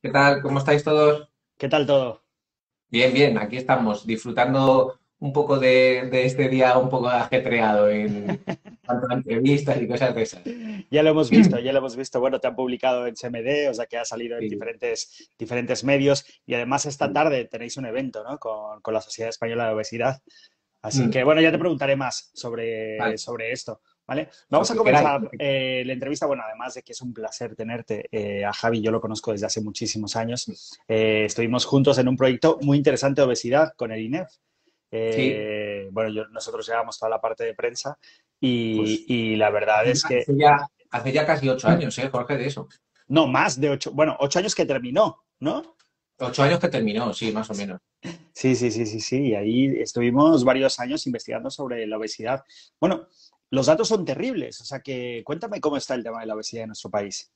¿Qué tal? ¿Cómo estáis todos? ¿Qué tal todo? Bien, bien, aquí estamos disfrutando un poco de este día un poco ajetreado en cuanto a entrevistas y cosas de esas. Ya lo hemos visto, ya lo hemos visto. Bueno, te han publicado en CMD, o sea que ha salido en Sí, diferentes medios y además esta sí. tarde tenéis un evento, ¿no? Con la Sociedad Española de Obesidad. Así que, Mm, bueno, ya te preguntaré más sobre, vale, sobre esto, ¿vale? lo Vamos a que queráis. comenzar la entrevista. Bueno, además de que es un placer tenerte, a Javi yo lo conozco desde hace muchísimos años. Estuvimos juntos en un proyecto muy interesante de obesidad con el INEF. Sí, Bueno, nosotros llevamos toda la parte de prensa pues y la verdad es que, hace ya casi 8 años, Jorge, de eso. no, más de 8, bueno, 8 años que terminó, ¿no? 8 años que terminó, sí, más o menos. Sí, sí, sí, sí, sí. Y ahí estuvimos varios años investigando sobre la obesidad. Bueno, los datos son terribles, o sea que cuéntame cómo está el tema de la obesidad en nuestro país.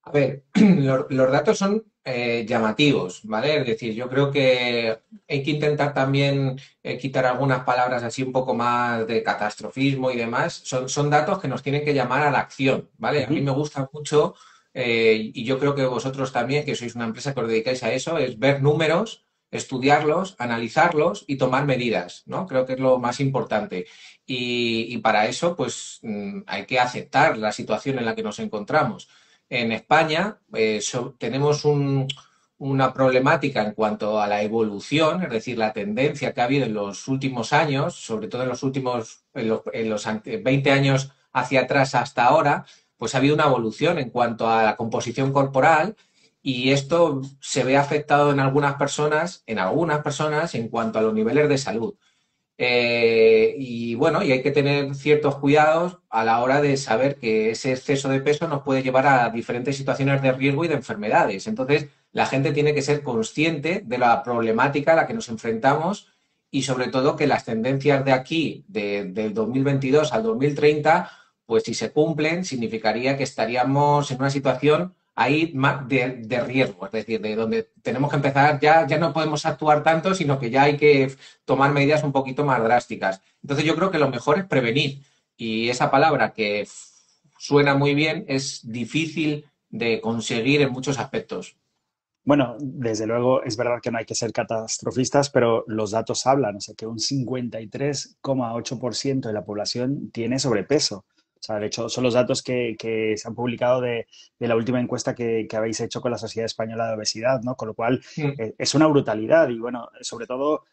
A ver, los datos son llamativos, ¿vale? Es decir, yo creo que hay que intentar también quitar algunas palabras así un poco más de catastrofismo y demás. Son datos que nos tienen que llamar a la acción, ¿vale? A mí Ujú. me gusta mucho, y yo creo que vosotros también, que sois una empresa que os dedicáis a eso, es ver números, estudiarlos, analizarlos y tomar medidas, ¿no? Creo que es lo más importante. Y para eso, pues hay que aceptar la situación en la que nos encontramos. En España tenemos una problemática en cuanto a la evolución, es decir, la tendencia que ha habido en los últimos años, sobre todo en los últimos, en los 20 años hacia atrás hasta ahora, pues ha habido una evolución en cuanto a la composición corporal y esto se ve afectado en algunas personas en cuanto a los niveles de salud. Y bueno, y hay que tener ciertos cuidados a la hora de saber que ese exceso de peso nos puede llevar a diferentes situaciones de riesgo y de enfermedades. Entonces, la gente tiene que ser consciente de la problemática a la que nos enfrentamos y sobre todo que las tendencias de aquí, del 2022 al 2030, pues si se cumplen, significaría que estaríamos en una situación ahí más de riesgo, es decir, de donde tenemos que empezar, ya no podemos actuar tanto, sino que ya hay que tomar medidas un poquito más drásticas. Entonces yo creo que lo mejor es prevenir. Y esa palabra que suena muy bien es difícil de conseguir en muchos aspectos. Bueno, desde luego es verdad que no hay que ser catastrofistas, pero los datos hablan, o sea que un 53,8% de la población tiene sobrepeso. O sea, de hecho, son los datos que se han publicado de la última encuesta que habéis hecho con la Sociedad Española de Obesidad, ¿no? Con lo cual, Mm. es una brutalidad y, bueno, sobre todo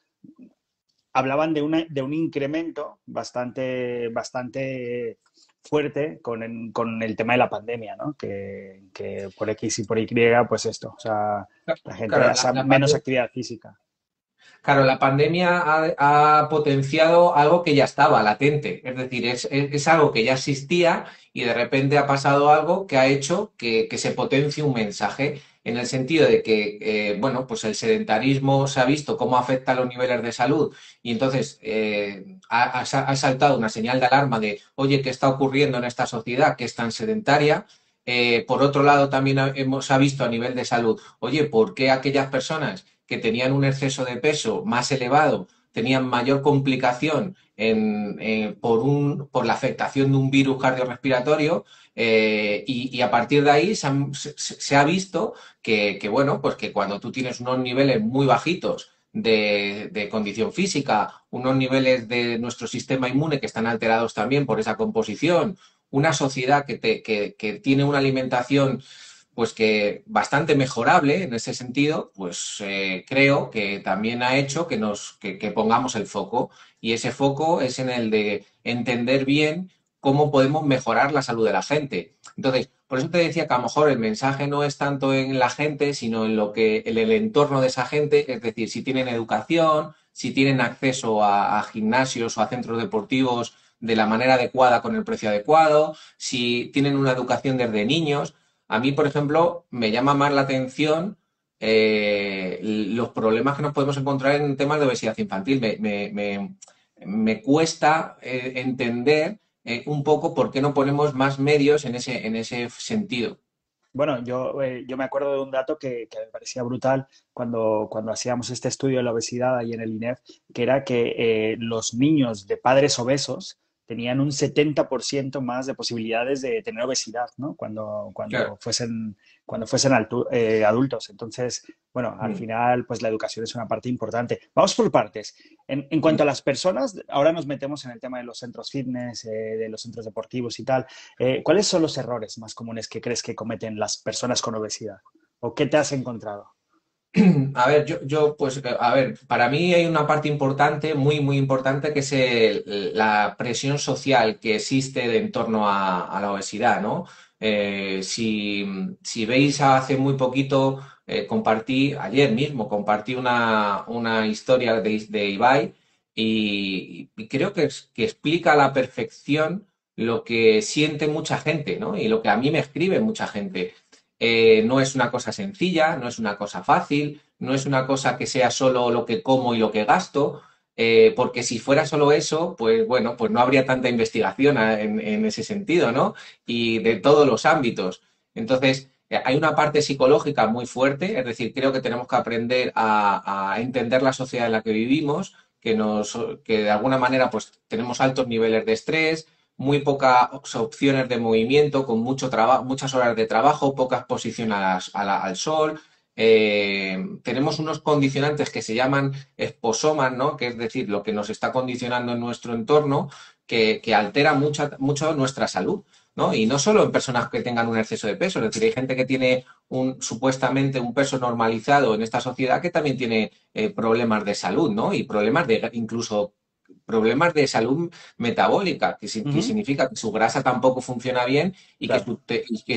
hablaban de un incremento bastante fuerte con el tema de la pandemia, ¿no? Que por X y por Y, pues esto, o sea, la gente Claro, hace menos actividad física. claro, la pandemia ha potenciado algo que ya estaba latente, es decir, es algo que ya existía y de repente ha pasado algo que ha hecho que se potencie un mensaje en el sentido de que, bueno, pues el sedentarismo se ha visto cómo afecta a los niveles de salud y entonces ha saltado una señal de alarma de, oye, ¿qué está ocurriendo en esta sociedad que es tan sedentaria? Por otro lado, también ha visto a nivel de salud, oye, ¿por qué aquellas personas que tenían un exceso de peso más elevado tenían mayor complicación por la afectación de un virus cardiorrespiratorio? Y a partir de ahí se ha visto bueno, pues que cuando tú tienes unos niveles muy bajitos de condición física, unos niveles de nuestro sistema inmune que están alterados también por esa composición, una sociedad que tiene una alimentación pues que bastante mejorable en ese sentido, pues creo que también ha hecho que pongamos el foco. Y ese foco es en el de entender bien cómo podemos mejorar la salud de la gente. Entonces, por eso te decía que a lo mejor el mensaje no es tanto en la gente, sino en el entorno de esa gente, es decir, si tienen educación, si tienen acceso a gimnasios o a centros deportivos de la manera adecuada con el precio adecuado, si tienen una educación desde niños. A mí, por ejemplo, me llama más la atención los problemas que nos podemos encontrar en temas de obesidad infantil. Me cuesta entender un poco por qué no ponemos más medios en ese sentido. Bueno, yo me acuerdo de un dato que me parecía brutal cuando hacíamos este estudio de la obesidad ahí en el INEF, que era que los niños de padres obesos tenían un 70% más de posibilidades de tener obesidad, ¿no? Claro. cuando fuesen adultos. Entonces, bueno, al Mm. final, pues la educación es una parte importante. Vamos por partes. En cuanto a las personas, ahora nos metemos en el tema de los centros fitness, de los centros deportivos y tal. ¿Cuáles son los errores más comunes que crees que cometen las personas con obesidad? ¿O qué te has encontrado? A ver, pues, a ver, para mí hay una parte importante, muy, muy importante, que es la presión social que existe en torno a la obesidad, ¿no? Si veis, hace muy poquito, ayer mismo, compartí una historia de Ibai y creo que explica a la perfección lo que siente mucha gente, ¿no? Y lo que a mí me escribe mucha gente. No es una cosa sencilla, no es una cosa fácil, no es una cosa que sea solo lo que como y lo que gasto, porque si fuera solo eso, pues bueno, pues no habría tanta investigación en ese sentido, ¿no? Y de todos los ámbitos. Entonces, hay una parte psicológica muy fuerte, es decir, creo que tenemos que aprender a entender la sociedad en la que vivimos, que de alguna manera pues tenemos altos niveles de estrés, muy pocas opciones de movimiento, con mucho trabajo, muchas horas de trabajo, poca exposición al sol. Tenemos unos condicionantes que se llaman esposomas, ¿no? Que es decir, lo que nos está condicionando en nuestro entorno, que altera mucho nuestra salud, ¿no? Y no solo en personas que tengan un exceso de peso, es decir, hay gente que tiene supuestamente un peso normalizado en esta sociedad que también tiene problemas de salud, ¿no? Y problemas de incluso problemas de salud metabólica, que Ujú. significa que su grasa tampoco funciona bien y que Claro.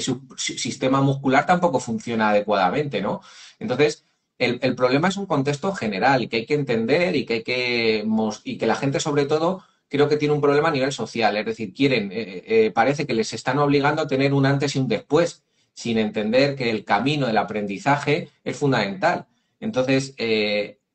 su sistema muscular tampoco funciona adecuadamente, ¿no? Entonces, el problema es un contexto general y que hay que entender y que la gente, sobre todo, creo que tiene un problema a nivel social. Es decir, parece que les están obligando a tener un antes y un después, sin entender que el camino del aprendizaje es fundamental. Entonces,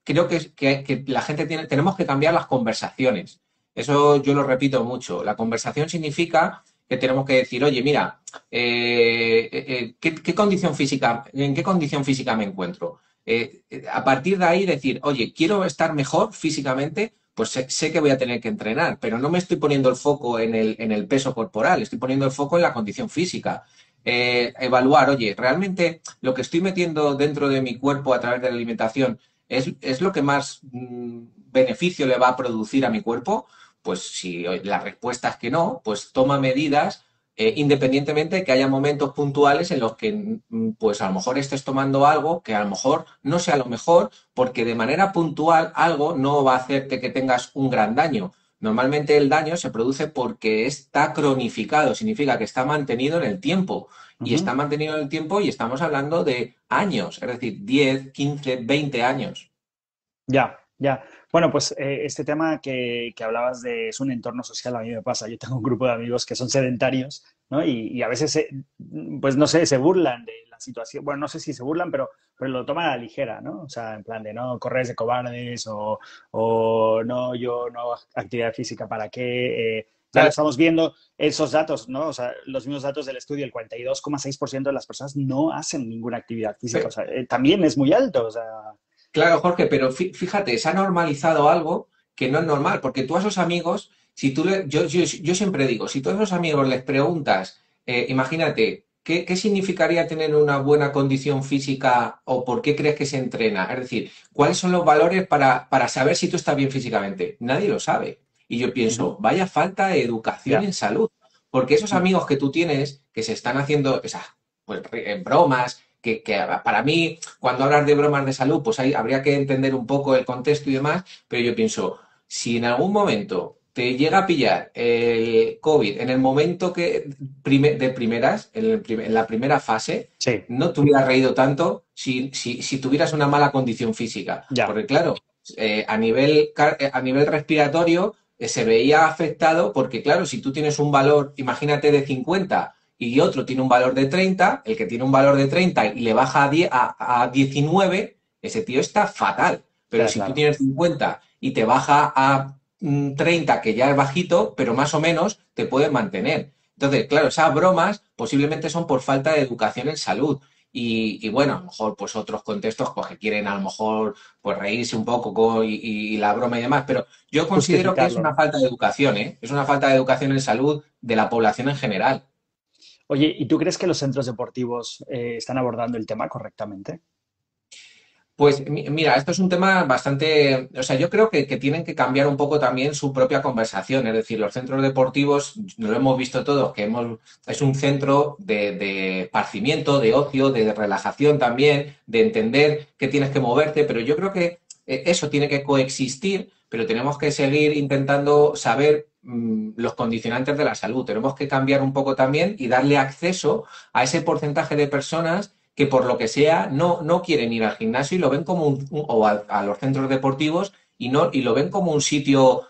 creo que la gente tenemos que cambiar las conversaciones. Eso yo lo repito mucho. La conversación significa que tenemos que decir, oye, mira, ¿qué condición física, en qué condición física me encuentro? A partir de ahí decir, oye, quiero estar mejor físicamente, pues sé que voy a tener que entrenar, pero no me estoy poniendo el foco en el peso corporal, estoy poniendo el foco en la condición física. Evaluar, oye, realmente lo que estoy metiendo dentro de mi cuerpo a través de la alimentación es lo que más beneficio le va a producir a mi cuerpo. Pues si la respuesta es que no, pues toma medidas, independientemente de que haya momentos puntuales en los que pues a lo mejor estés tomando algo que a lo mejor no sea lo mejor, porque de manera puntual algo no va a hacerte que tengas un gran daño. Normalmente el daño se produce porque está cronificado, significa que está mantenido en el tiempo. Y está Ujú. mantenido en el tiempo y estamos hablando de años, es decir, 10, 15, 20 años. Ya, ya. Bueno, pues este tema que hablabas de es un entorno social, a mí me pasa. Yo tengo un grupo de amigos que son sedentarios, ¿no? Y a veces, pues no sé, se burlan de la situación. Bueno, no sé si se burlan, pero lo toman a la ligera, ¿no? O sea, en plan de no, correr de cobardes o no, yo no hago actividad física, ¿para qué? Claro, Claro, estamos viendo esos datos, ¿no? O sea, los mismos datos del estudio, el 42,6% de las personas no hacen ninguna actividad física. O sea, también es muy alto, o sea. claro, Jorge, pero fíjate, se ha normalizado algo que no es normal, porque tú a esos amigos, si tú yo siempre digo, si tú a esos amigos les preguntas, imagínate, ¿qué significaría tener una buena condición física o por qué crees que se entrena? Es decir, ¿cuáles son los valores para saber si tú estás bien físicamente? Nadie lo sabe. Y yo Ujú. pienso, vaya falta de educación Ya. en salud, porque esos Mm. amigos que tú tienes, que se están haciendo esas pues, bromas, que para mí cuando hablas de bromas de salud, pues ahí habría que entender un poco el contexto y demás, pero yo pienso, si en algún momento te llega a pillar el COVID en el momento de primeras, en la primera fase, Sí, no te hubieras reído tanto si tuvieras una mala condición física. ya. Porque claro, a nivel respiratorio se veía afectado porque claro, si tú tienes un valor, imagínate de 50 y otro tiene un valor de 30, el que tiene un valor de 30 y le baja a 19, ese tío está fatal. Pero Queda si tú claro. tienes 50 y te baja a 30, que ya es bajito, pero más o menos te puede mantener. Entonces, claro, esas bromas posiblemente son por falta de educación en salud. Y bueno, a lo mejor pues otros contextos pues, que quieren a lo mejor pues reírse un poco y la broma y demás, pero yo considero que es Justificarlo, una ¿no? falta de educación, ¿eh? Es una falta de educación en salud de la población en general. Oye, ¿y tú crees que los centros deportivos están abordando el tema correctamente? Pues mira, esto es un tema bastante, o sea, yo creo que tienen que cambiar un poco también su propia conversación, es decir, los centros deportivos, lo hemos visto todos, es un centro de esparcimiento, de ocio, de relajación también, de entender que tienes que moverte, pero yo creo que eso tiene que coexistir, pero tenemos que seguir intentando saber los condicionantes de la salud, tenemos que cambiar un poco también y darle acceso a ese porcentaje de personas que por lo que sea no quieren ir al gimnasio y lo ven como o a los centros deportivos y lo ven como un sitio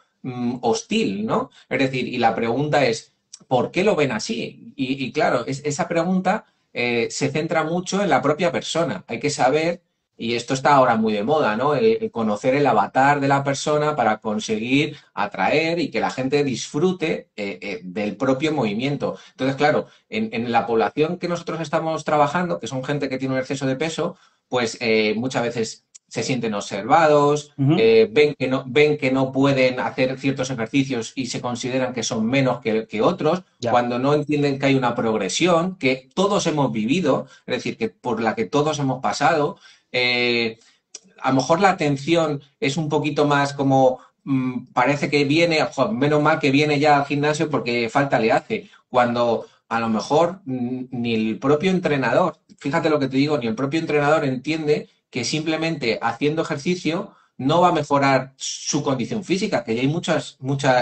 hostil, ¿no? Es decir, y la pregunta es, ¿por qué lo ven así? Y claro, esa pregunta se centra mucho en la propia persona. Hay que saber, y esto está ahora muy de moda, ¿no? El conocer el avatar de la persona para conseguir atraer y que la gente disfrute del propio movimiento. Entonces, claro, en la población que nosotros estamos trabajando, que son gente que tiene un exceso de peso, pues muchas veces se sienten observados, Ujú. ven que no pueden hacer ciertos ejercicios y se consideran que son menos que otros, Ya. cuando no entienden que hay una progresión que todos hemos vivido, es decir, que por la que todos hemos pasado. Eh, a lo mejor la atención es un poquito más como parece que viene, jo, menos mal que viene ya al gimnasio porque falta le hace, cuando a lo mejor ni el propio entrenador, fíjate lo que te digo, ni el propio entrenador entiende que simplemente haciendo ejercicio no va a mejorar su condición física, que ya hay muchos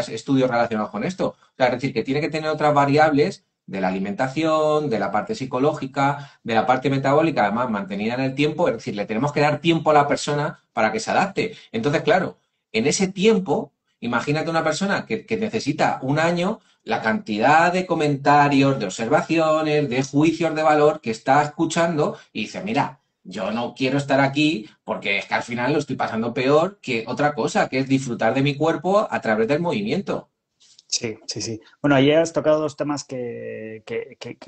estudios relacionados con esto. O sea, es decir, que tiene que tener otras variables de la alimentación, de la parte psicológica, de la parte metabólica, además mantenida en el tiempo, es decir, le tenemos que dar tiempo a la persona para que se adapte. Entonces, claro, en ese tiempo, imagínate una persona que necesita un año, la cantidad de comentarios, de observaciones, de juicios de valor que está escuchando y dice, mira, yo no quiero estar aquí porque es que al final lo estoy pasando peor que otra cosa, que es disfrutar de mi cuerpo a través del movimiento. Sí, sí, sí. Bueno, ahí has tocado dos temas que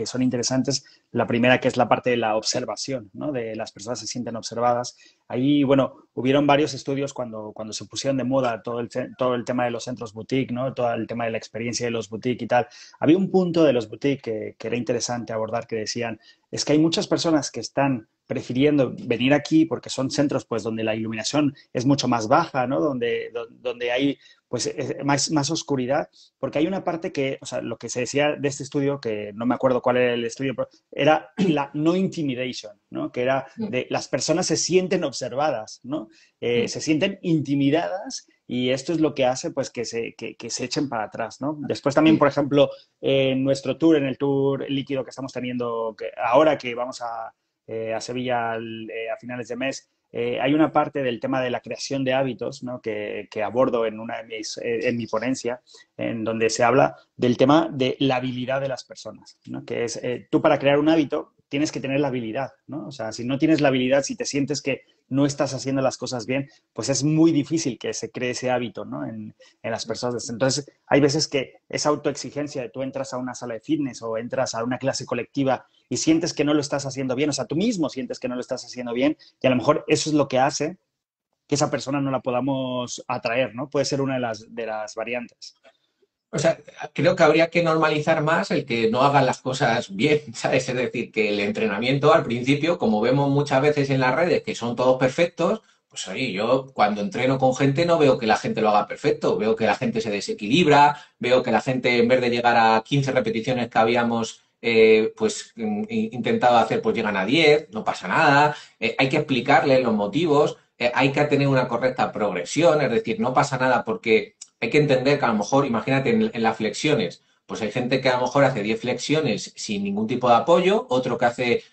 son interesantes. La primera, que es la parte de la observación, ¿no? De las personas se sienten observadas. Ahí, bueno, hubieron varios estudios cuando se pusieron de moda todo el tema de los centros boutique, ¿no? Todo el tema de la experiencia de los boutique y tal. Había un punto de los boutique que era interesante abordar, que decían, es que hay muchas personas que están prefiriendo venir aquí porque son centros pues donde la iluminación es mucho más baja, ¿no? Donde hay pues más oscuridad, porque hay una parte que, o sea, lo que se decía de este estudio, que no me acuerdo cuál era el estudio, pero era la no intimidation, ¿no? Que era Mm, de las personas se sienten observadas, ¿no? mm, Se sienten intimidadas y esto es lo que hace pues que se echen para atrás, ¿no? Después también, mm. por ejemplo, en nuestro tour, en el tour líquido que estamos teniendo ahora que vamos a Sevilla a finales de mes, hay una parte del tema de la creación de hábitos, ¿no? que abordo en, en mi ponencia, en donde se habla del tema de la habilidad de las personas, ¿no? Que es, tú para crear un hábito tienes que tener la habilidad, ¿no? O sea, si no tienes la habilidad, si te sientes que no estás haciendo las cosas bien, pues es muy difícil que se cree ese hábito, ¿no? En las personas. Entonces, hay veces que esa autoexigencia de tú entras a una sala de fitness o entras a una clase colectiva y sientes que no lo estás haciendo bien, o sea, tú mismo sientes que no lo estás haciendo bien y a lo mejor eso es lo que hace que esa persona no la podamos atraer, ¿no? Puede ser una de las variantes. O sea, creo que habría que normalizar más el que no hagan las cosas bien, ¿sabes? Es decir, que el entrenamiento al principio, como vemos muchas veces en las redes, que son todos perfectos, pues oye, yo cuando entreno con gente no veo que la gente lo haga perfecto, veo que la gente se desequilibra, veo que la gente en vez de llegar a 15 repeticiones que habíamos intentado hacer, pues llegan a 10, no pasa nada, hay que explicarles los motivos, hay que tener una correcta progresión, es decir, no pasa nada porque hay que entender que a lo mejor, imagínate en las flexiones, pues hay gente que a lo mejor hace 10 flexiones sin ningún tipo de apoyo, otro que hace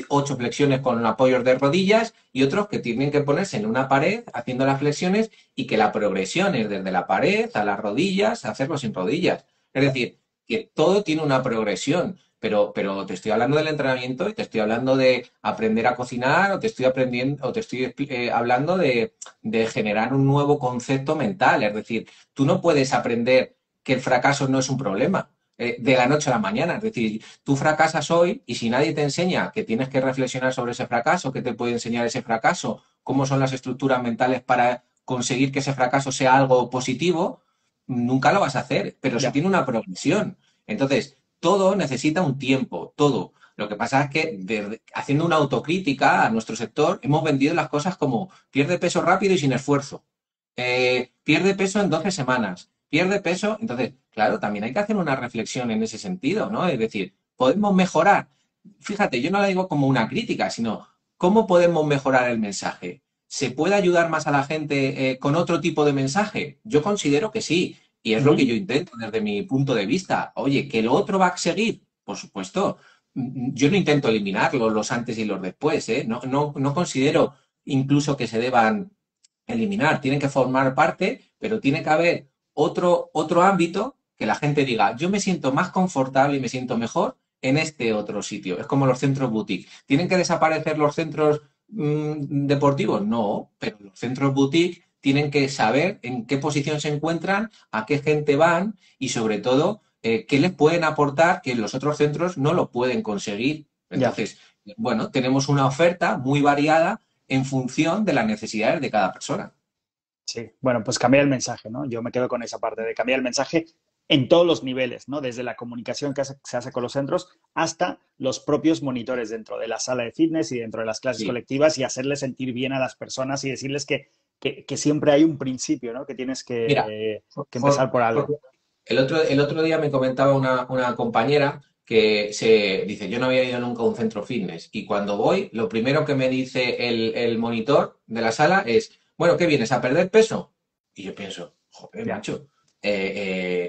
8 flexiones con apoyos de rodillas y otros que tienen que ponerse en una pared haciendo las flexiones y que la progresión es desde la pared a las rodillas, hacerlo sin rodillas. Es decir, que todo tiene una progresión. Pero te estoy hablando del entrenamiento y te estoy hablando de aprender a cocinar o te estoy aprendiendo o te estoy hablando de generar un nuevo concepto mental. Es decir, tú no puedes aprender que el fracaso no es un problema de la noche a la mañana. Es decir, tú fracasas hoy y si nadie te enseña que tienes que reflexionar sobre ese fracaso, qué te puede enseñar ese fracaso, cómo son las estructuras mentales para conseguir que ese fracaso sea algo positivo, nunca lo vas a hacer, pero si Ya. tiene una progresión. Entonces, todo necesita un tiempo, todo. Lo que pasa es que haciendo una autocrítica a nuestro sector hemos vendido las cosas como pierde peso rápido y sin esfuerzo. Pierde peso en 12 semanas, pierde peso. Entonces, claro, también hay que hacer una reflexión en ese sentido, ¿no? Es decir, ¿podemos mejorar? Fíjate, yo no la digo como una crítica, sino ¿cómo podemos mejorar el mensaje? ¿Se puede ayudar más a la gente con otro tipo de mensaje? Yo considero que sí, y es lo que Ujú. yo intento desde mi punto de vista. Oye, ¿que lo otro va a seguir? Por supuesto. Yo no intento eliminarlo, los antes y los después, ¿eh? No considero incluso que se deban eliminar, tienen que formar parte, pero tiene que haber otro ámbito que la gente diga, yo me siento más confortable y me siento mejor en este otro sitio. Es como los centros boutique. ¿Tienen que desaparecer los centros deportivos? No, pero los centros boutique tienen que saber en qué posición se encuentran, a qué gente van y sobre todo qué les pueden aportar que los otros centros no lo pueden conseguir. Ya. Entonces, bueno, tenemos una oferta muy variada en función de las necesidades de cada persona. Sí, bueno, pues cambiar el mensaje, ¿no? Yo me quedo con esa parte de cambiar el mensaje en todos los niveles, ¿no? Desde la comunicación se hace con los centros hasta los propios monitores dentro de la sala de fitness y dentro de las clases Sí. colectivas y hacerles sentir bien a las personas y decirles que siempre hay un principio, ¿no? Que tienes Mira, que empezar por por- algo. el otro día me comentaba una compañera que se dice, yo no había ido nunca a un centro fitness y cuando voy, lo primero que me dice el monitor de la sala es, bueno, ¿qué vienes a perder peso? Y yo pienso, joder, Ya, macho,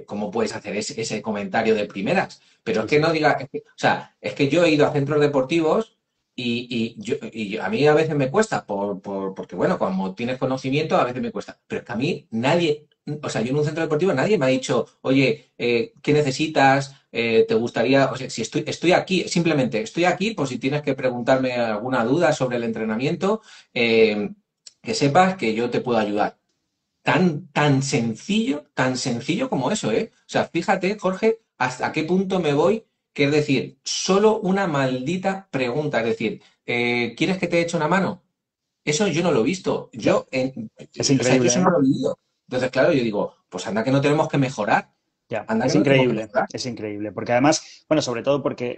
¿cómo puedes hacer ese comentario de primeras? Pero es sí, que sí. no diga, o sea, es que yo he ido a centros deportivos a mí a veces me cuesta, porque bueno, como tienes conocimiento, a veces me cuesta. Pero es que a mí nadie, o sea, yo en un centro deportivo nadie me ha dicho, oye, ¿qué necesitas? ¿Te gustaría? O sea, si estoy aquí, simplemente estoy aquí por si tienes que preguntarme alguna duda sobre el entrenamiento, eh, que sepas que yo te puedo ayudar. Tan sencillo como eso, ¿eh? O sea, fíjate, Jorge, hasta qué punto me voy, que es decir, solo una maldita pregunta, es decir, ¿quieres que te eche una mano? Eso yo no lo he visto. Ya, es O sea, yo increíble, eso no ¿eh? lo he vivido. Entonces, claro, yo digo, pues anda que no tenemos que mejorar. Ya, Anda que no tenemos que mejorar. es increíble, porque además, bueno, sobre todo porque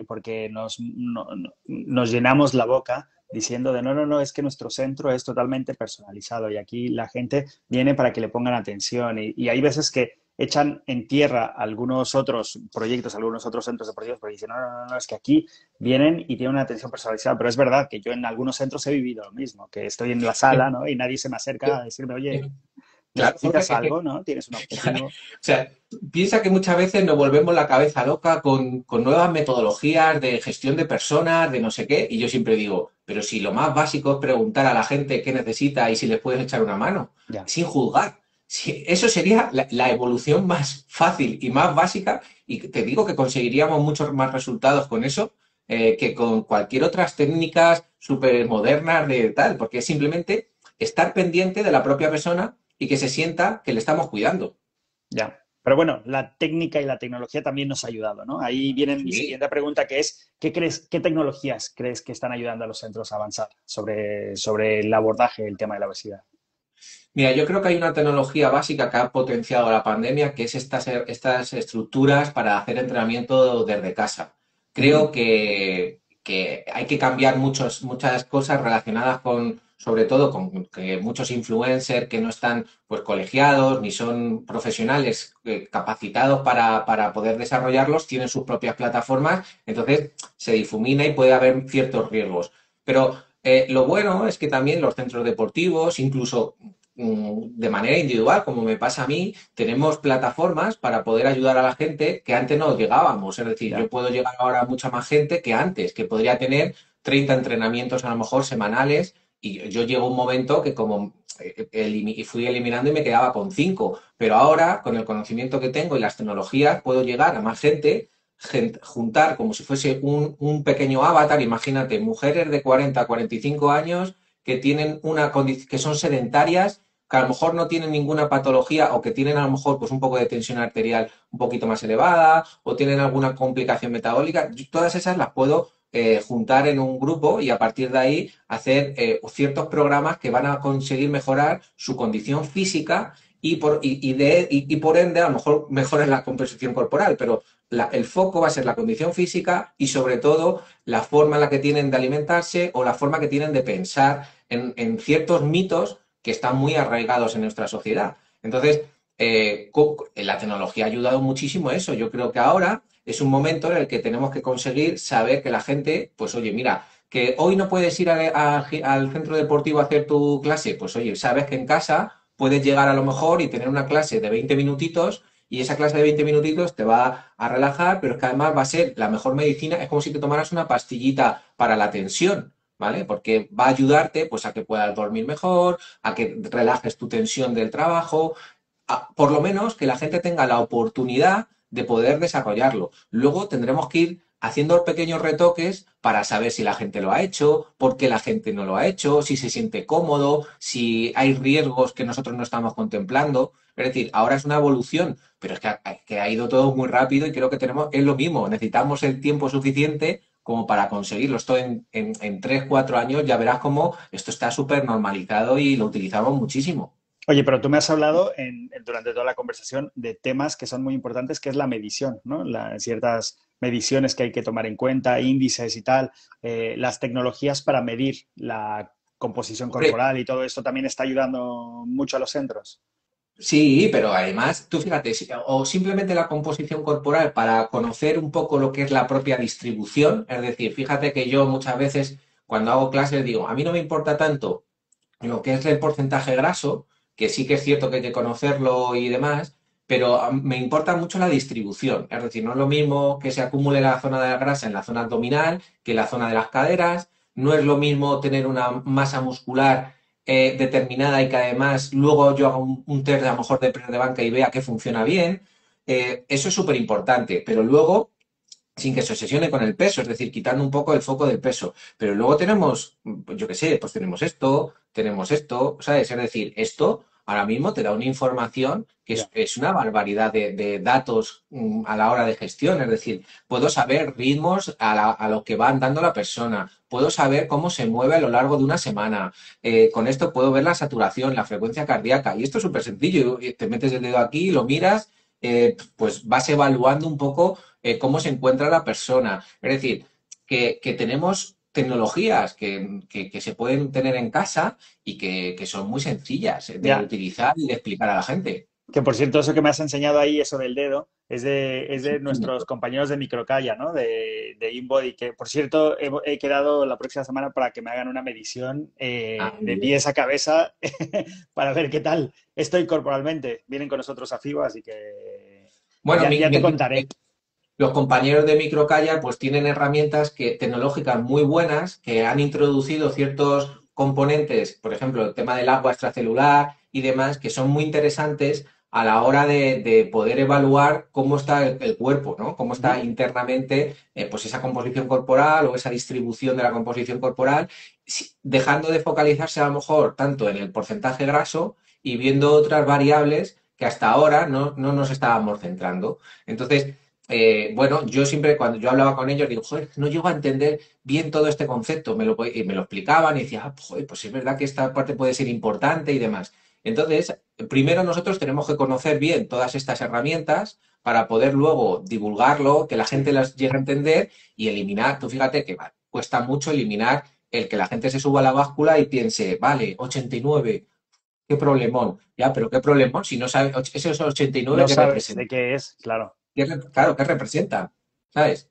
nos llenamos la boca diciendo de no, no, no, es que nuestro centro es totalmente personalizado y aquí la gente viene para que le pongan atención y hay veces que echan en tierra algunos otros proyectos, algunos otros centros deportivos, porque dicen, no, no, no, no, es que aquí vienen y tienen una atención personalizada, pero es verdad que yo en algunos centros he vivido lo mismo, que estoy en la sala, ¿no? Y nadie se me acerca a decirme, oye, Claro, Jorge, ¿necesitas algo, no? ¿Tienes un objetivo? o sea, piensa que muchas veces nos volvemos la cabeza loca con nuevas metodologías de gestión de personas, de no sé qué, y yo siempre digo, pero si lo más básico es preguntar a la gente qué necesita y si les puedes echar una mano, Ya. sin juzgar. Si, eso sería la evolución más fácil y más básica, y te digo que conseguiríamos muchos más resultados con eso que con cualquier otras técnicas súper modernas de tal, porque es simplemente estar pendiente de la propia persona y que se sienta que le estamos cuidando. Ya. Pero bueno, la técnica y la tecnología también nos ha ayudado, ¿no? Ahí viene mi Sí. siguiente pregunta, que es, qué tecnologías crees que están ayudando a los centros a avanzar sobre el abordaje del tema de la obesidad? Mira, yo creo que hay una tecnología básica que ha potenciado la pandemia, que es estas estructuras para hacer entrenamiento desde casa. Mm, Creo que hay que cambiar muchas cosas relacionadas con, sobre todo, con que muchos influencers que no están pues colegiados ni son profesionales capacitados para poder desarrollarlos, tienen sus propias plataformas, entonces se difumina y puede haber ciertos riesgos. Pero lo bueno es que también los centros deportivos, incluso de manera individual, como me pasa a mí, tenemos plataformas para poder ayudar a la gente que antes no llegábamos. Es decir, yo ya, puedo llegar ahora a mucha más gente que antes, que podría tener 30 entrenamientos a lo mejor semanales y yo llego a un momento que como fui eliminando y me quedaba con 5, pero ahora con el conocimiento que tengo y las tecnologías puedo llegar a más juntar como si fuese un pequeño avatar, imagínate, mujeres de 40 a 45 años que tienen que son sedentarias, que a lo mejor no tienen ninguna patología o que tienen a lo mejor pues un poco de tensión arterial un poquito más elevada o tienen alguna complicación metabólica, todas esas las puedo juntar en un grupo y a partir de ahí hacer ciertos programas que van a conseguir mejorar su condición física y por ende a lo mejor mejoran la composición corporal, pero el foco va a ser la condición física y sobre todo la forma en la que tienen de alimentarse o la forma que tienen de pensar en ciertos mitos que están muy arraigados en nuestra sociedad. Entonces, la tecnología ha ayudado muchísimo a eso. Yo creo que ahora es un momento en el que tenemos que conseguir saber que la gente, pues oye, mira, que hoy no puedes ir al centro deportivo a hacer tu clase, pues oye, sabes que en casa puedes llegar a lo mejor y tener una clase de 20 minutitos y esa clase de 20 minutitos te va a relajar, pero es que además va a ser la mejor medicina, es como si te tomaras una pastillita para la tensión, ¿vale? Porque va a ayudarte pues a que puedas dormir mejor, a que relajes tu tensión del trabajo, por lo menos que la gente tenga la oportunidad de poder desarrollarlo. Luego tendremos que ir haciendo pequeños retoques para saber si la gente lo ha hecho, por qué la gente no lo ha hecho, si se siente cómodo, si hay riesgos que nosotros no estamos contemplando. Es decir, ahora es una evolución, pero es que ha ido todo muy rápido y creo que es lo mismo, necesitamos el tiempo suficiente como para conseguirlo. Esto en 3, 4 años ya verás cómo esto está súper normalizado y lo utilizamos muchísimo. Oye, pero tú me has hablado durante toda la conversación de temas que son muy importantes, que es la medición, ¿no? Ciertas mediciones que hay que tomar en cuenta, índices y tal, las tecnologías para medir la composición Hombre, corporal y todo esto también está ayudando mucho a los centros. sí, pero además, tú fíjate, o simplemente la composición corporal para conocer un poco lo que es la propia distribución, es decir, fíjate que yo muchas veces cuando hago clases digo, a mí no me importa tanto lo que es el porcentaje graso, que sí que es cierto que hay que conocerlo y demás, pero me importa mucho la distribución, es decir, no es lo mismo que se acumule la zona de la grasa en la zona abdominal que en la zona de las caderas, no es lo mismo tener una masa muscular determinada y que además luego yo haga un test a lo mejor de press de banca y vea que funciona bien. Eso es súper importante, pero luego sin que se obsesione con el peso, es decir, quitando un poco el foco del peso. Pero luego tenemos, pues yo qué sé, pues tenemos esto, ¿sabes? Es decir, esto ahora mismo te da una información que Ya. es una barbaridad de datos a la hora de gestión. Es decir, puedo saber ritmos a lo que va andando la persona, puedo saber cómo se mueve a lo largo de una semana. Con esto puedo ver la saturación, la frecuencia cardíaca. Y esto es súper sencillo. Te metes el dedo aquí, lo miras, pues vas evaluando un poco cómo se encuentra la persona. Es decir, que tenemos tecnologías que se pueden tener en casa y que son muy sencillas de Ya, utilizar y de explicar a la gente. que por cierto, eso que me has enseñado ahí, eso del dedo, es de nuestros compañeros de Microcalla, ¿no? De InBody, que por cierto, he quedado la próxima semana para que me hagan una medición Ah, muy de bien. pies a cabeza para ver qué tal estoy corporalmente. Vienen con nosotros a FIBO, así que Bueno, ya te contaré. los compañeros de Microcalla pues tienen herramientas tecnológicas muy buenas que han introducido ciertos componentes, por ejemplo, el tema del agua extracelular y demás, que son muy interesantes a la hora de poder evaluar cómo está el cuerpo, ¿no? Cómo está Ujú. internamente pues esa composición corporal o esa distribución de la composición corporal, dejando de focalizarse a lo mejor tanto en el porcentaje graso y viendo otras variables que hasta ahora no nos estábamos centrando. Entonces, bueno, yo siempre cuando yo hablaba con ellos digo, joder, no llego a entender bien todo este concepto, y me lo explicaban y decía, joder, pues es verdad que esta parte puede ser importante y demás. Entonces, primero nosotros tenemos que conocer bien todas estas herramientas para poder luego divulgarlo, que la gente las llegue a entender y eliminar. Tú fíjate que cuesta mucho eliminar el que la gente se suba a la báscula y piense, vale, 89, qué problemón. Ya, pero qué problemón si no sabe, esos 89 No que sabes de representan. qué es, claro, Claro, ¿qué representa? ¿Sabes?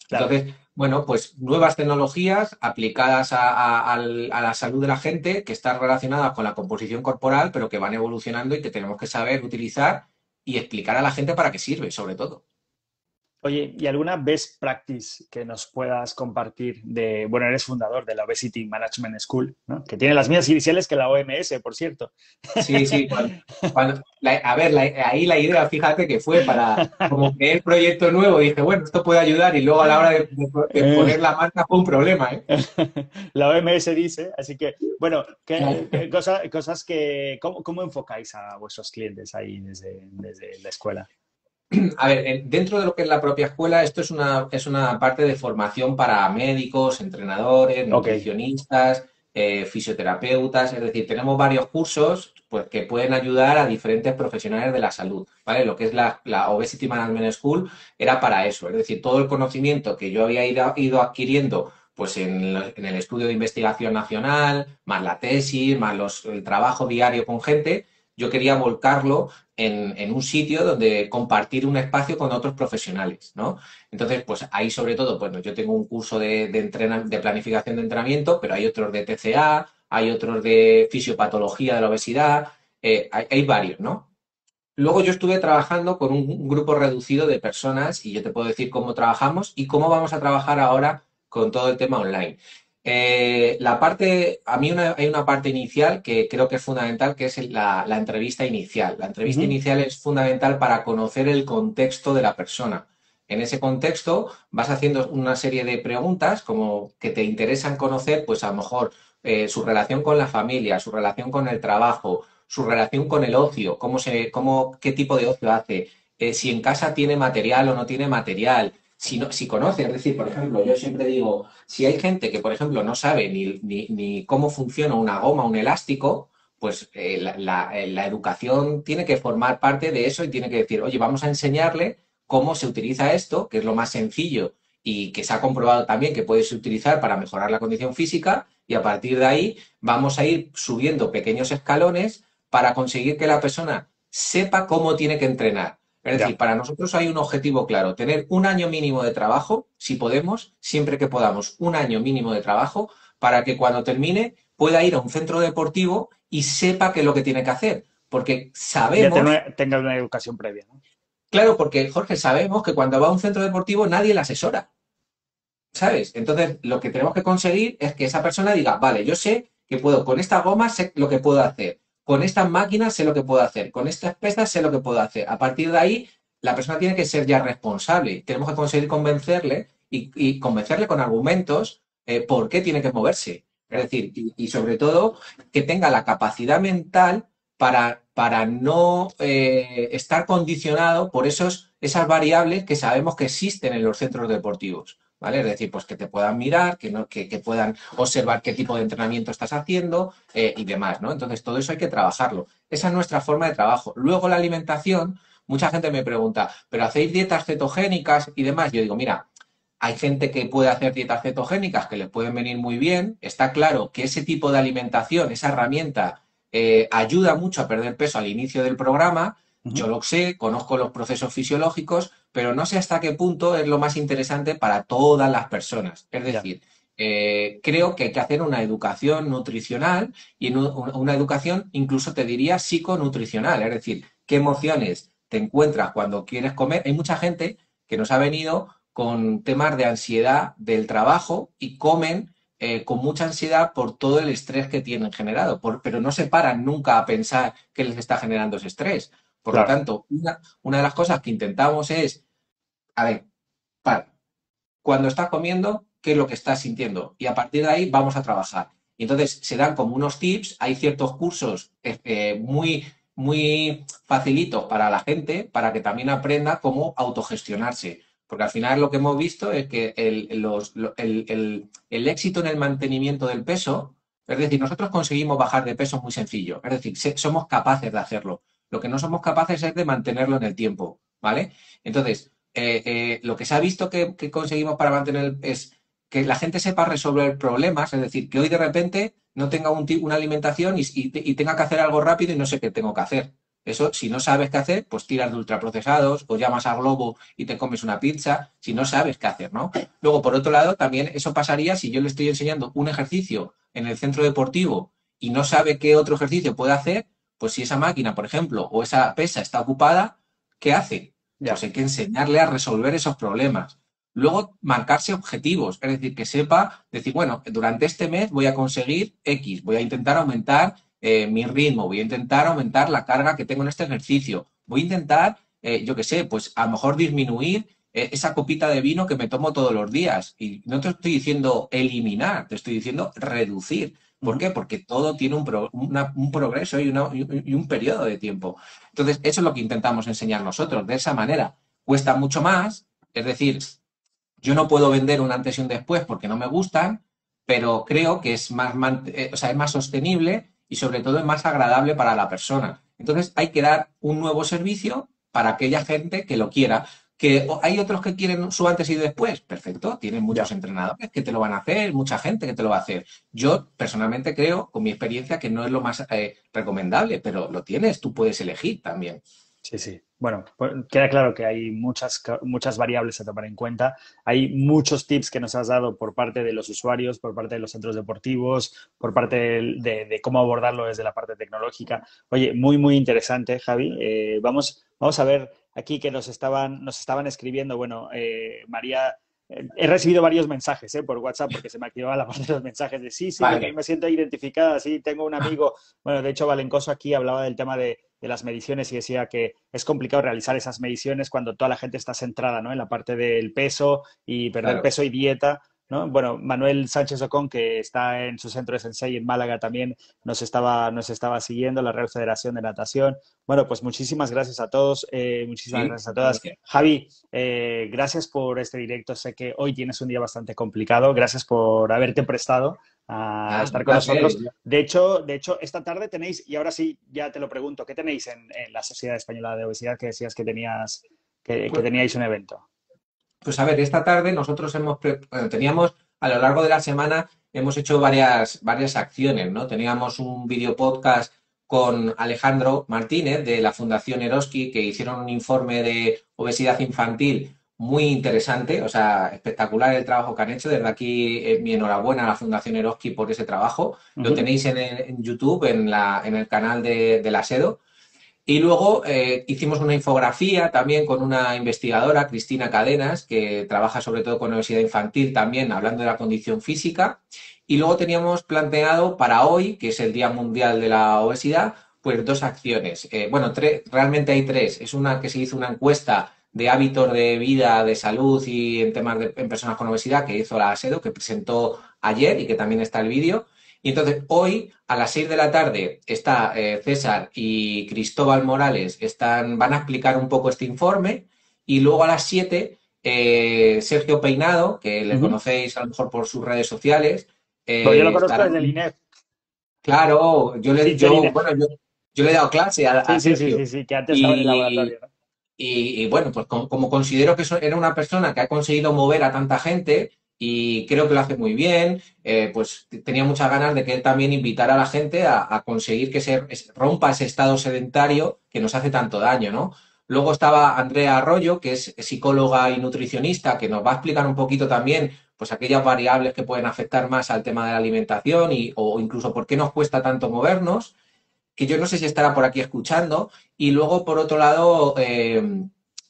claro. Entonces, bueno, pues nuevas tecnologías aplicadas a la salud de la gente que están relacionadas con la composición corporal, pero que van evolucionando y que tenemos que saber utilizar y explicar a la gente para qué sirve, sobre todo. Oye, ¿y alguna best practice que nos puedas compartir bueno, eres fundador de la Obesity Management School, ¿no? Que tiene las mismas iniciales que la OMS, por cierto. Sí, sí, a ver, ahí la idea, fíjate que fue para, como que el proyecto nuevo, dije, bueno, esto puede ayudar y luego a la hora de Eh, poner la marca fue un problema, ¿eh? la OMS dice, así que, bueno, cosas que, ¿cómo enfocáis a vuestros clientes ahí desde la escuela? A ver, dentro de lo que es la propia escuela, esto es una parte de formación para médicos, entrenadores, Ok, nutricionistas, fisioterapeutas, es decir, tenemos varios cursos, pues que pueden ayudar a diferentes profesionales de la salud, ¿vale? Lo que es la Obesity Management School era para eso, es decir, todo el conocimiento que yo había ido adquiriendo pues en el estudio de investigación nacional, más la tesis, más el trabajo diario con gente, yo quería volcarlo en un sitio donde compartir un espacio con otros profesionales, ¿no? Entonces, pues ahí sobre todo, pues yo tengo un curso de planificación de entrenamiento, pero hay otros de TCA, hay otros de fisiopatología de la obesidad, hay varios, ¿no? Luego yo estuve trabajando con un grupo reducido de personas y yo te puedo decir cómo trabajamos y cómo vamos a trabajar ahora con todo el tema online. Hay una parte inicial que creo que es fundamental, que es la entrevista inicial. La entrevista Ujú. inicial es fundamental para conocer el contexto de la persona. En ese contexto vas haciendo una serie de preguntas como que te interesan conocer, pues a lo mejor su relación con la familia, su relación con el trabajo, su relación con el ocio, qué tipo de ocio hace, si en casa tiene material o no tiene material, si conoce, es decir, por ejemplo, yo siempre digo, si hay gente que, por ejemplo, no sabe ni cómo funciona una goma, un elástico, pues la educación tiene que formar parte de eso y tiene que decir, oye, vamos a enseñarle cómo se utiliza esto, que es lo más sencillo y que se ha comprobado también que puedes utilizar para mejorar la condición física, y a partir de ahí vamos a ir subiendo pequeños escalones para conseguir que la persona sepa cómo tiene que entrenar. Es decir, Ya. para nosotros hay un objetivo claro, tener un año mínimo de trabajo, si podemos, siempre que podamos, un año mínimo de trabajo, para que cuando termine pueda ir a un centro deportivo y sepa qué es lo que tiene que hacer. Porque Ya sabemos, tenga una educación previa, ¿no? claro, porque Jorge, sabemos que cuando va a un centro deportivo nadie le asesora. ¿Sabes? Entonces, lo que tenemos que conseguir es que esa persona diga, vale, yo sé que puedo, con esta goma sé lo que puedo hacer, con estas máquinas sé lo que puedo hacer, con estas pesas sé lo que puedo hacer. A partir de ahí, la persona tiene que ser ya responsable. Tenemos que conseguir convencerle y convencerle con argumentos por qué tiene que moverse. Es Ya. decir, y sobre todo, que tenga la capacidad mental para no estar condicionado por esas variables que sabemos que existen en los centros deportivos. ¿Vale? Es decir, pues que te puedan mirar, que puedan observar qué tipo de entrenamiento estás haciendo y demás, ¿no? Entonces, todo eso hay que trabajarlo. Esa es nuestra forma de trabajo. Luego, la alimentación, mucha gente me pregunta, ¿pero hacéis dietas cetogénicas y demás? Yo digo, mira, hay gente que puede hacer dietas cetogénicas que les pueden venir muy bien. Está claro que ese tipo de alimentación, esa herramienta, ayuda mucho a perder peso al inicio del programa. Yo Ujú. lo sé, conozco los procesos fisiológicos, pero no sé hasta qué punto es lo más interesante para todas las personas. Es Ya. decir, creo que hay que hacer una educación nutricional y una educación, incluso te diría, psiconutricional. Es decir, qué emociones te encuentras cuando quieres comer. Hay mucha gente que nos ha venido con temas de ansiedad del trabajo y comen con mucha ansiedad por todo el estrés que tienen generado, pero no se paran nunca a pensar qué les está generando ese estrés. Por lo Claro. tanto, una de las cosas que intentamos es, a ver, para, cuando estás comiendo, qué es lo que estás sintiendo. Y a partir de ahí vamos a trabajar. Y entonces se dan como unos tips, hay ciertos cursos muy facilitos para la gente, para que también aprenda cómo autogestionarse. Porque al final lo que hemos visto es que el éxito en el mantenimiento del peso, es decir, nosotros conseguimos bajar de peso muy sencillo, es decir, somos capaces de hacerlo. Lo que no somos capaces es de mantenerlo en el tiempo, ¿vale? Entonces, lo que se ha visto que conseguimos para mantener es que la gente sepa resolver problemas, es decir, que hoy de repente no tenga una alimentación y tenga que hacer algo rápido y no sé qué tengo que hacer. Eso, si no sabes qué hacer, pues tiras de ultraprocesados o llamas a Globo y te comes una pizza, si no sabes qué hacer, ¿no? Luego, por otro lado, también eso pasaría si yo le estoy enseñando un ejercicio en el centro deportivo y no sabe qué otro ejercicio puede hacer, pues si esa máquina, por ejemplo, o esa pesa está ocupada, ¿qué hace? Pues Ya. hay que enseñarle a resolver esos problemas. Luego, marcarse objetivos, es decir, que sepa decir, bueno, durante este mes voy a conseguir X, voy a intentar aumentar mi ritmo, voy a intentar aumentar la carga que tengo en este ejercicio, voy a intentar, yo qué sé, pues a lo mejor disminuir esa copita de vino que me tomo todos los días. Y no te estoy diciendo eliminar, te estoy diciendo reducir. ¿Por Ujú. qué? Porque todo tiene un progreso y un periodo de tiempo. Entonces, eso es lo que intentamos enseñar nosotros. De esa manera, cuesta mucho más, es decir, yo no puedo vender un antes y un después porque no me gustan, pero creo que es más, o sea, es más sostenible y sobre todo es más agradable para la persona. Entonces hay que dar un nuevo servicio para aquella gente que lo quiera. Que hay otros que quieren su antes y después, perfecto, tienen muchos Ya. entrenadores que te lo van a hacer, mucha gente que te lo va a hacer. Yo personalmente creo, con mi experiencia, que no es lo más recomendable, pero lo tienes, tú puedes elegir también. Sí, sí. Bueno, pues queda claro que hay muchas variables a tomar en cuenta. Hay muchos tips que nos has dado por parte de los usuarios, por parte de los centros deportivos, por parte de cómo abordarlo desde la parte tecnológica. Oye, muy, muy interesante, Javi. Vamos a ver aquí que nos estaban escribiendo. Bueno, María, he recibido varios mensajes por WhatsApp porque se me activaba la parte de los mensajes de sí, sí, yo también Vale, me siento identificada, sí, tengo un amigo. Bueno, de hecho, Valencoso aquí hablaba del tema de las mediciones y decía que es complicado realizar esas mediciones cuando toda la gente está centrada, ¿no? En la parte del peso y perder claro. peso y dieta, ¿no? Bueno, Manuel Sánchez Ocón, que está en su centro de Sensei en Málaga, también nos estaba siguiendo, la Real Federación de Natación. Bueno, pues muchísimas gracias a todos, muchísimas Sí, gracias a todas. gracias. Javi, gracias por este directo. Sé que hoy tienes un día bastante complicado. Gracias por haberte prestado a Nada, un estar con placer. nosotros. De hecho, esta tarde tenéis, y ahora sí, ya te lo pregunto, ¿qué tenéis en la Sociedad Española de Obesidad que decías que tenías, que Pues, teníais un evento? pues a ver, esta tarde nosotros bueno, teníamos a lo largo de la semana hemos hecho varias acciones, ¿no? Teníamos un video podcast con Alejandro Martínez de la Fundación Eroski que hicieron un informe de obesidad infantil muy interesante, o sea, espectacular el trabajo que han hecho. Desde aquí, mi enhorabuena a la Fundación Eroski por ese trabajo. Lo Ujú, tenéis en YouTube, en el canal de la SEDO. Y luego hicimos una infografía también con una investigadora, Cristina Cadenas, que trabaja sobre todo con obesidad infantil, también hablando de la condición física. Y luego teníamos planteado para hoy, que es el Día Mundial de la Obesidad, pues dos acciones. Bueno, realmente hay tres. Es una que se hizo una encuesta de hábitos de vida, de salud y en temas en personas con obesidad que hizo la ASEDO, que presentó ayer y que también está el vídeo. Y entonces hoy a las 6 de la tarde está César y Cristóbal Morales, van a explicar un poco este informe y luego a las 7 Sergio Peinado, que le ujú. conocéis a lo mejor por sus redes sociales, Pues yo lo conozco estará. desde el INEF. Claro, Sí, del bueno, INEF. yo le he dado clase a Sí, sí, sí, Sergio sí, sí, que antes estaba en el y, laboratorio, ¿no? y bueno, pues como considero que era una persona que ha conseguido mover a tanta gente y creo que lo hace muy bien, pues tenía muchas ganas de que él también invitara a la gente a conseguir que rompa ese estado sedentario que nos hace tanto daño, ¿no? Luego estaba Andrea Arroyo, que es psicóloga y nutricionista, que nos va a explicar un poquito también pues aquellas variables que pueden afectar más al tema de la alimentación o incluso por qué nos cuesta tanto movernos, que yo no sé si estará por aquí escuchando. Y luego, por otro lado,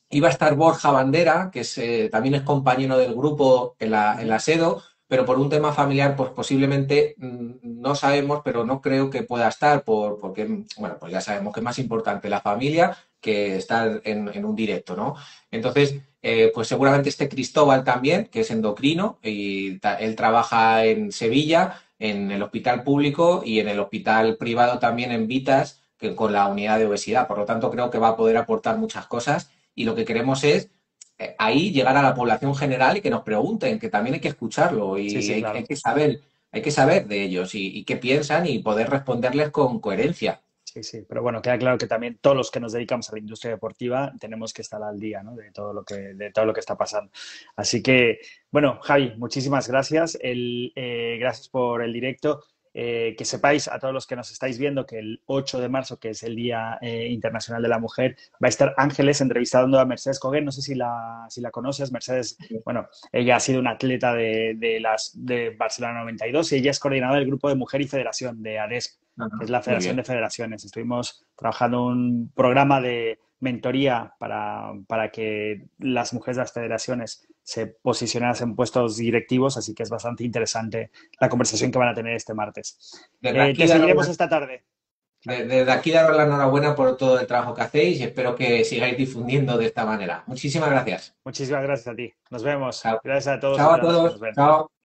iba a estar Borja Bandera, que también es compañero del grupo en Ujú. la SEDO, pero por un tema familiar, pues posiblemente no sabemos, pero no creo que pueda estar, porque, bueno, pues ya sabemos que es más importante la familia que estar en un directo, ¿no? Entonces, pues seguramente esté Cristóbal también, que es endocrino, y él trabaja en Sevilla en el hospital público y en el hospital privado también en Vitas, que con la unidad de obesidad. Por lo tanto, creo que va a poder aportar muchas cosas y lo que queremos es ahí llegar a la población general y que nos pregunten, que también hay que escucharlo Sí, y sí, claro. hay que saber de ellos y qué piensan y poder responderles con coherencia. Sí, sí, pero bueno, queda claro que también todos los que nos dedicamos a la industria deportiva tenemos que estar al día, ¿no? De todo lo que está pasando. Así que, bueno, Javi, muchísimas gracias. Gracias por el directo. Que sepáis a todos los que nos estáis viendo que el 8 de marzo, que es el Día Internacional de la Mujer, va a estar Ángeles entrevistando a Mercedes Coguén. No sé si la conoces. Mercedes, bueno, ella ha sido una atleta de Barcelona 92 y ella es coordinadora del grupo de Mujer y Federación de ADESP, que es Ajá, la muy Federación bien. de Federaciones. Estuvimos trabajando un programa de mentoría para que las mujeres de las federaciones se posicionaran en puestos directivos, así que es bastante interesante la conversación que van a tener este martes. Desde Te aquí seguiremos esta tarde. desde aquí daros la enhorabuena por todo el trabajo que hacéis y espero que sigáis difundiendo de esta manera. Muchísimas gracias. Muchísimas gracias a ti. Nos vemos. Chao. Gracias a todos y Chao a todas los que todos. nos ven. Chao.